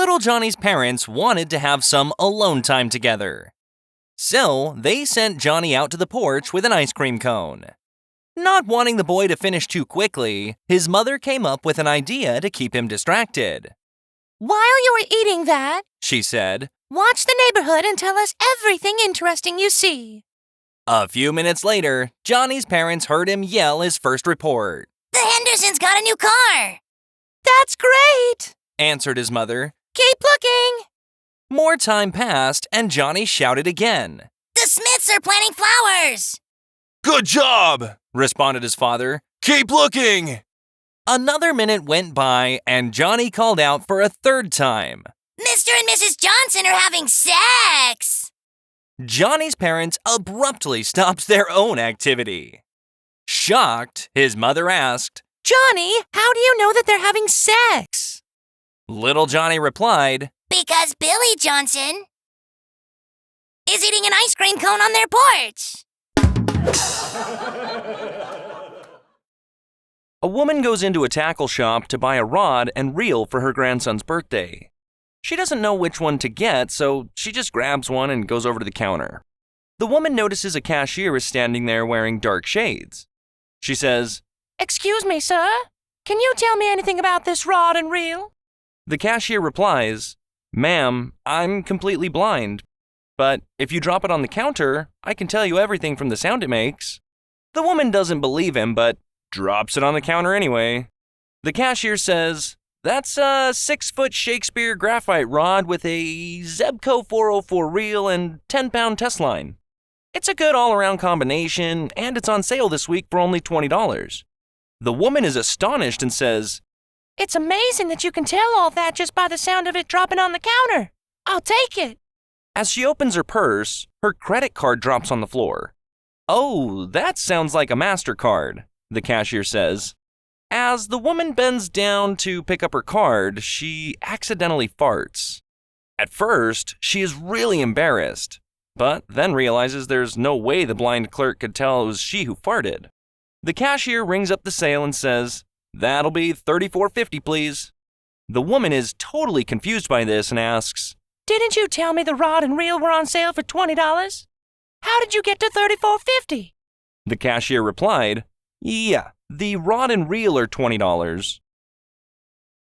Little Johnny's parents wanted to have some alone time together. So, they sent Johnny out to the porch with an ice cream cone. Not wanting the boy to finish too quickly, his mother came up with an idea to keep him distracted. "While you are eating that," she said, "watch the neighborhood and tell us everything interesting you see." A few minutes later, Johnny's parents heard him yell his first report. "The Hendersons got a new car!" "That's great!" answered his mother. "Keep looking!" More time passed, and Johnny shouted again. "The Smiths are planting flowers!" "Good job!" responded his father. "Keep looking!" Another minute went by, and Johnny called out for a third time. "Mr. and Mrs. Johnson are having sex!" Johnny's parents abruptly stopped their own activity. Shocked, his mother asked, "Johnny, how do you know that they're having sex?" Little Johnny replied, "Because Billy Johnson is eating an ice cream cone on their porch." A woman goes into a tackle shop to buy a rod and reel for her grandson's birthday. She doesn't know which one to get, so she just grabs one and goes over to the counter. The woman notices a cashier is standing there wearing dark shades. She says, "Excuse me, sir. Can you tell me anything about this rod and reel?" The cashier replies, "Ma'am, I'm completely blind, but if you drop it on the counter, I can tell you everything from the sound it makes." The woman doesn't believe him, but drops it on the counter anyway. The cashier says, "That's a 6-foot Shakespeare graphite rod with a Zebco 404 reel and 10-pound test line. It's a good all-around combination, and it's on sale this week for only $20. The woman is astonished and says, "It's amazing that you can tell all that just by the sound of it dropping on the counter. I'll take it." As she opens her purse, her credit card drops on the floor. "Oh, that sounds like a MasterCard," the cashier says. As the woman bends down to pick up her card, she accidentally farts. At first, she is really embarrassed, but then realizes there's no way the blind clerk could tell it was she who farted. The cashier rings up the sale and says, "That'll be $34.50, please." The woman is totally confused by this and asks, "Didn't you tell me the rod and reel were on sale for $20? How did you get to $34.50? The cashier replied, "Yeah, the rod and reel are $20.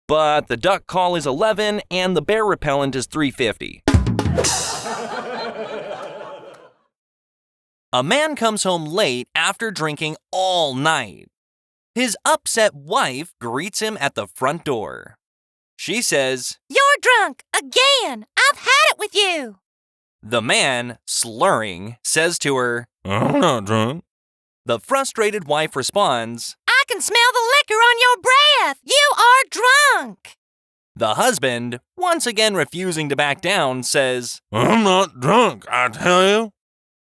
But the duck call is $11 and the bear repellent is $3.50. A man comes home late after drinking all night. His upset wife greets him at the front door. She says, "You're drunk again. I've had it with you." The man, slurring, says to her, "I'm not drunk." The frustrated wife responds, "I can smell the liquor on your breath. You are drunk." The husband, once again refusing to back down, says, "I'm not drunk, I tell you."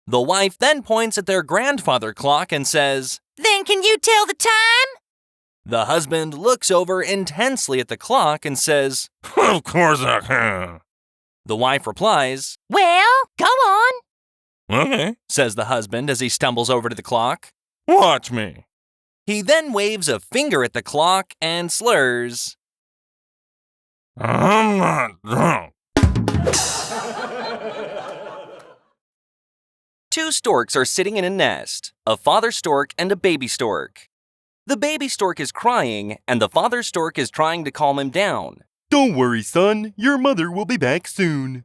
The wife then points at their grandfather clock and says, "Then can you tell the time?" The husband looks over intensely at the clock and says, "Of course I can." The wife replies, "Well, go on." "Okay," says the husband as he stumbles over to the clock. "Watch me." He then waves a finger at the clock and slurs, "I'm not drunk." Two storks are sitting in a nest, a father stork and a baby stork. The baby stork is crying, and the father stork is trying to calm him down. "Don't worry, son. Your mother will be back soon.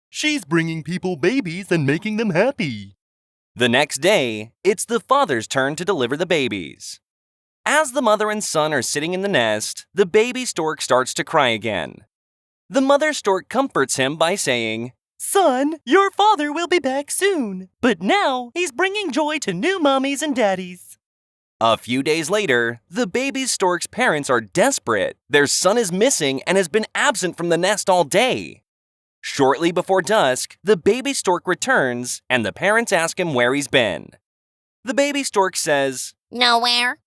She's bringing people babies and making them happy." The next day, it's the father's turn to deliver the babies. As the mother and son are sitting in the nest, the baby stork starts to cry again. The mother stork comforts him by saying, "Son, your father will be back soon, but now he's bringing joy to new mommies and daddies." A few days later, the baby stork's parents are desperate. Their son is missing and has been absent from the nest all day. Shortly before dusk, the baby stork returns, and the parents ask him where he's been. The baby stork says, "Nowhere.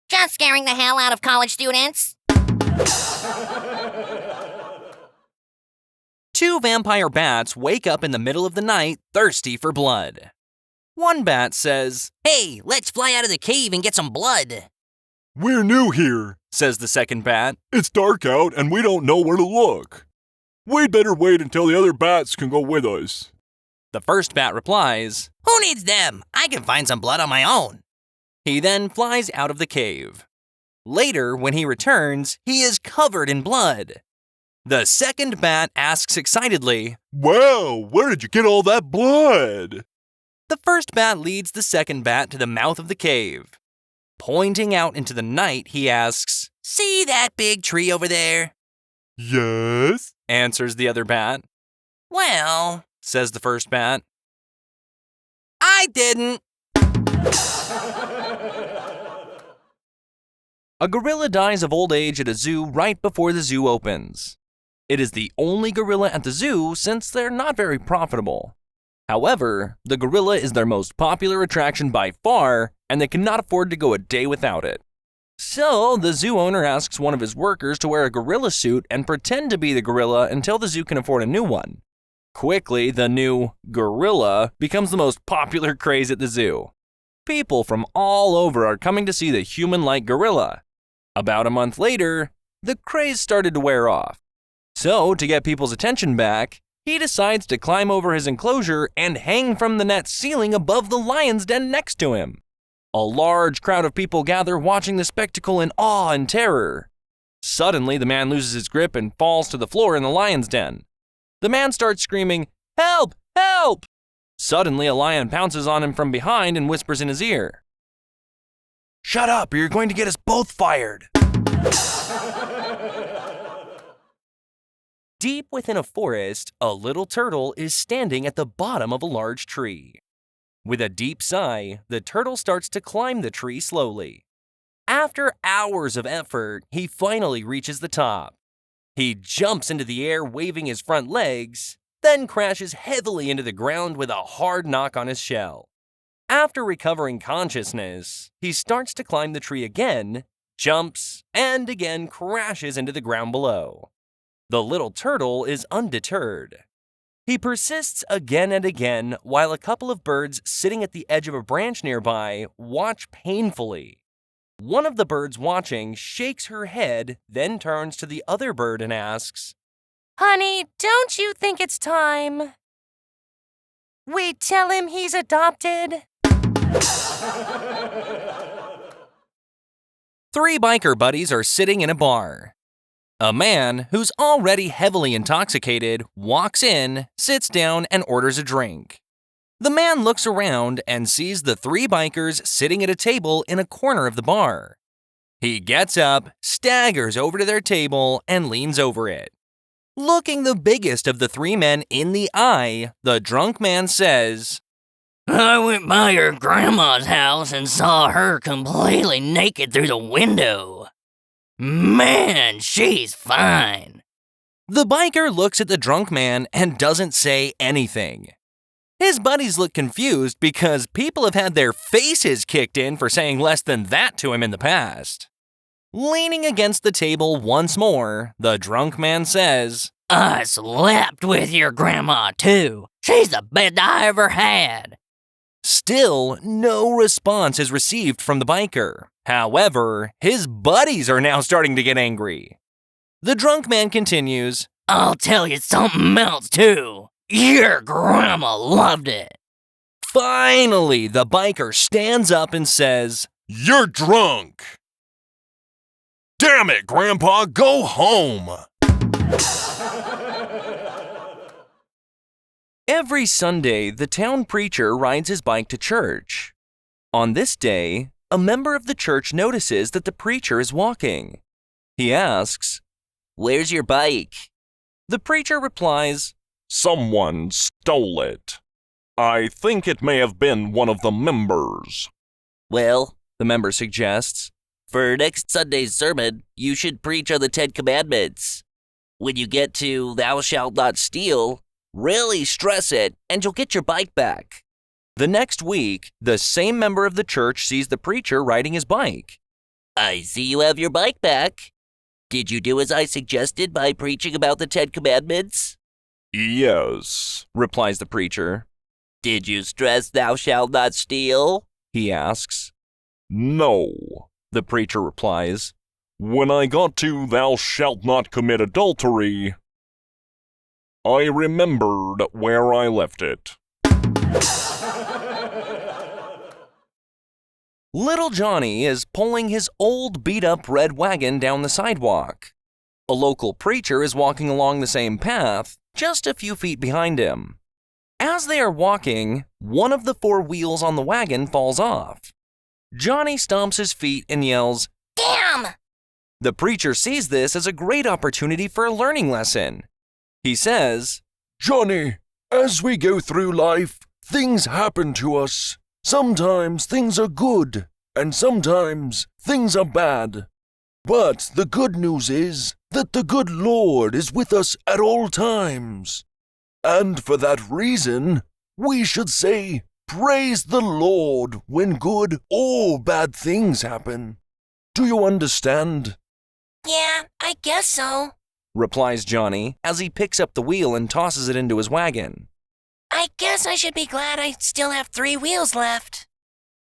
Just scaring the hell out of college students." Two vampire bats wake up in the middle of the night, thirsty for blood. One bat says, "Hey, let's fly out of the cave and get some blood." "We're new here, says the second bat. It's dark out and we don't know where to look. We'd better wait until the other bats can go with us. The first bat replies, Who needs them? I can find some blood on my own. He then flies out of the cave. Later, when he returns, he is covered in blood. The second bat asks excitedly, Well, where did you get all that blood? The first bat leads the second bat to the mouth of the cave. Pointing out into the night, he asks, See that big tree over there? Yes? answers the other bat. Well, Says the first bat. I didn't. A gorilla dies of old age at a zoo right before the zoo opens. It is the only gorilla at the zoo since they're not very profitable. However, the gorilla is their most popular attraction by far, and they cannot afford to go a day without it. So, the zoo owner asks one of his workers to wear a gorilla suit and pretend to be the gorilla until the zoo can afford a new one. Quickly, the new gorilla becomes the most popular craze at the zoo. People from all over are coming to see the human-like gorilla. About a month later, the craze started to wear off. So, to get people's attention back, he decides to climb over his enclosure and hang from the net ceiling above the lion's den next to him. A large crowd of people gather watching the spectacle in awe and terror. Suddenly, the man loses his grip and falls to the floor in the lion's den. The man starts screaming, Help! Help! Suddenly, a lion pounces on him from behind and whispers in his ear, Shut up, or you're going to get us both fired. Deep within a forest, a little turtle is standing at the bottom of a large tree. With a deep sigh, the turtle starts to climb the tree slowly. After hours of effort, he finally reaches the top. He jumps into the air waving his front legs, then crashes heavily into the ground with a hard knock on his shell. After recovering consciousness, he starts to climb the tree again, jumps, and again crashes into the ground below. The little turtle is undeterred. He persists again and again while a couple of birds sitting at the edge of a branch nearby watch painfully. One of the birds watching shakes her head, then turns to the other bird and asks, Honey, don't you think it's time we tell him he's adopted? 3 biker buddies are sitting in a bar. A man, who's already heavily intoxicated, walks in, sits down, and orders a drink. The man looks around and sees the 3 bikers sitting at a table in a corner of the bar. He gets up, staggers over to their table, and leans over it. Looking the biggest of the 3 men in the eye, the drunk man says, I went by your grandma's house and saw her completely naked through the window. Man, she's fine. The biker looks at the drunk man and doesn't say anything. His buddies look confused because people have had their faces kicked in for saying less than that to him in the past. Leaning against the table once more, the drunk man says, I slept with your grandma too. She's the best I ever had. Still, no response is received from the biker. However, his buddies are now starting to get angry. The drunk man continues, I'll tell you something else too. Your grandma loved it. Finally, the biker stands up and says, You're drunk! Damn it, Grandpa, go home! Every Sunday, the town preacher rides his bike to church. On this day, a member of the church notices that the preacher is walking. He asks, Where's your bike? The preacher replies, Someone stole it. I think it may have been one of the members. Well, the member suggests, for next Sunday's sermon, you should preach on the 10 Commandments. When you get to thou shalt not steal, really stress it and you'll get your bike back. The next week, the same member of the church sees the preacher riding his bike. I see you have your bike back. Did you do as I suggested by preaching about the 10 Commandments? Yes, replies the preacher. Did you stress thou shalt not steal? He asks. No, The preacher replies. When I got to "Thou shalt not commit adultery," I remembered where I left it. Little Johnny is pulling his old beat-up red wagon down the sidewalk. A local preacher is walking along the same path, just a few feet behind him. As they are walking, one of the four wheels on the wagon falls off. Johnny stomps his feet and yells, Damn! The preacher sees this as a great opportunity for a learning lesson. He says, Johnny, as we go through life, things happen to us. Sometimes things are good, and sometimes things are bad. But the good news is that the good Lord is with us at all times. And for that reason, we should say, praise the Lord when good or bad things happen. Do you understand? Yeah, I guess so. replies Johnny as he picks up the wheel and tosses it into his wagon. I guess I should be glad I still have 3 wheels left.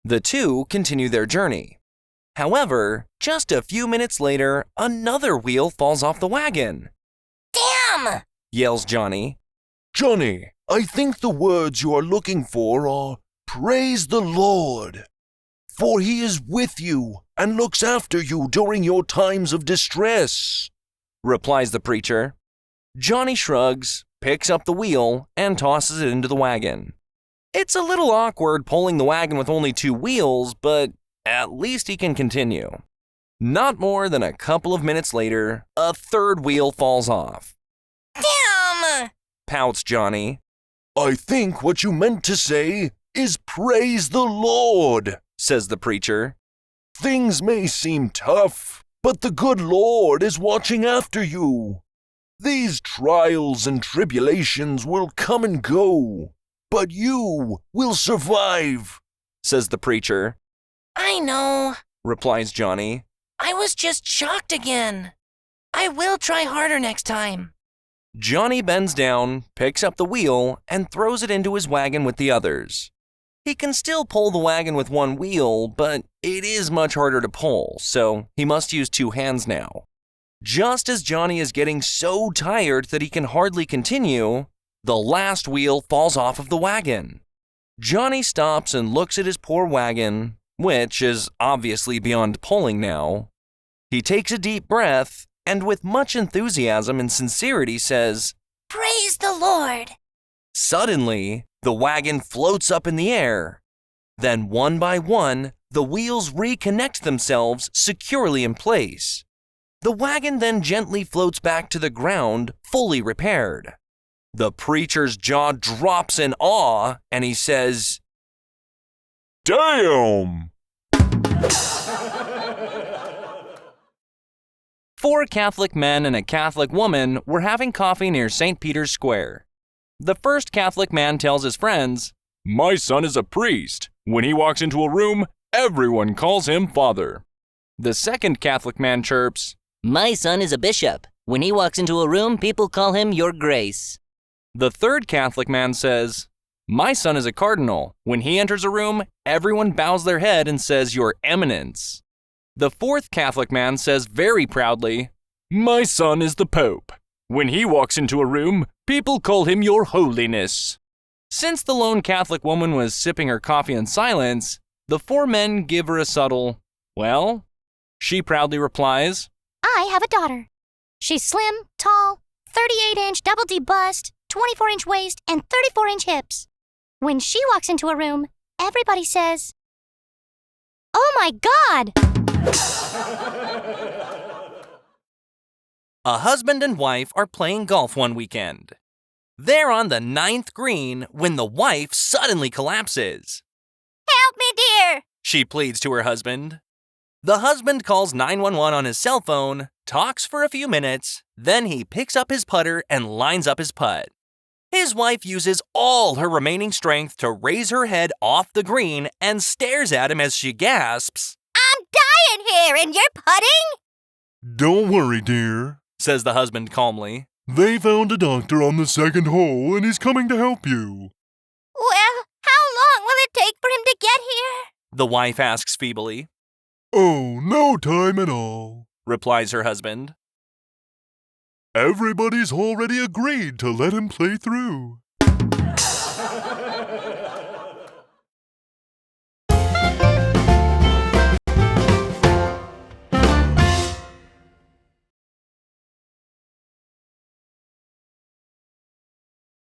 The two continue their journey. However, just a few minutes later, another wheel falls off the wagon. Damn! Yells Johnny. Johnny, I think the words you are looking for are, praise the Lord. For he is with you and looks after you during your times of distress, replies the preacher. Johnny shrugs, picks up the wheel, and tosses it into the wagon. It's a little awkward pulling the wagon with only 2 wheels, but at least he can continue. Not more than a couple of minutes later, a third wheel falls off. Damn! Pouts Johnny. I think what you meant to say is praise the Lord, Says the preacher. Things may seem tough, but the good Lord is watching after you. These trials and tribulations will come and go, but you will survive, Says the preacher. I know. Replies Johnny. I was just shocked again. I will try harder next time. Johnny bends down, picks up the wheel, and throws it into his wagon with the others. He can still pull the wagon with 1 wheel, but it is much harder to pull, so he must use 2 hands now. Just as Johnny is getting so tired that he can hardly continue, the last wheel falls off of the wagon. Johnny stops and looks at his poor wagon, which is obviously beyond pulling now. He takes a deep breath and with much enthusiasm and sincerity says, Praise the Lord! Suddenly, the wagon floats up in the air. Then one by one, the wheels reconnect themselves securely in place. The wagon then gently floats back to the ground, fully repaired. The preacher's jaw drops in awe, and he says, Damn! 4 Catholic men and a Catholic woman were having coffee near St. Peter's Square. The first Catholic man tells his friends, My son is a priest. When he walks into a room, everyone calls him father. The second Catholic man chirps, My son is a bishop. When he walks into a room, people call him Your Grace. The third Catholic man says, My son is a cardinal. When he enters a room, everyone bows their head and says, Your Eminence. The fourth Catholic man says very proudly, My son is the Pope. When he walks into a room, people call him Your Holiness. Since the lone Catholic woman was sipping her coffee in silence, the 4 men give her a subtle, well? She proudly replies, I have a daughter. She's slim, tall, 38-inch double D bust, 24-inch waist, and 34-inch hips. When she walks into a room, everybody says, Oh my God! A husband and wife are playing golf one weekend. They're on the 9th green when the wife suddenly collapses. Help me, dear! She pleads to her husband. The husband calls 911 on his cell phone, talks for a few minutes, then he picks up his putter and lines up his putt. His wife uses all her remaining strength to raise her head off the green and stares at him as she gasps, I'm dying here and you're putting? Don't worry, dear, says the husband calmly. They found a doctor on the 2nd hole and he's coming to help you. Well, how long will it take for him to get here? The wife asks feebly. Oh, no time at all. replies her husband. Everybody's already agreed to let him play through.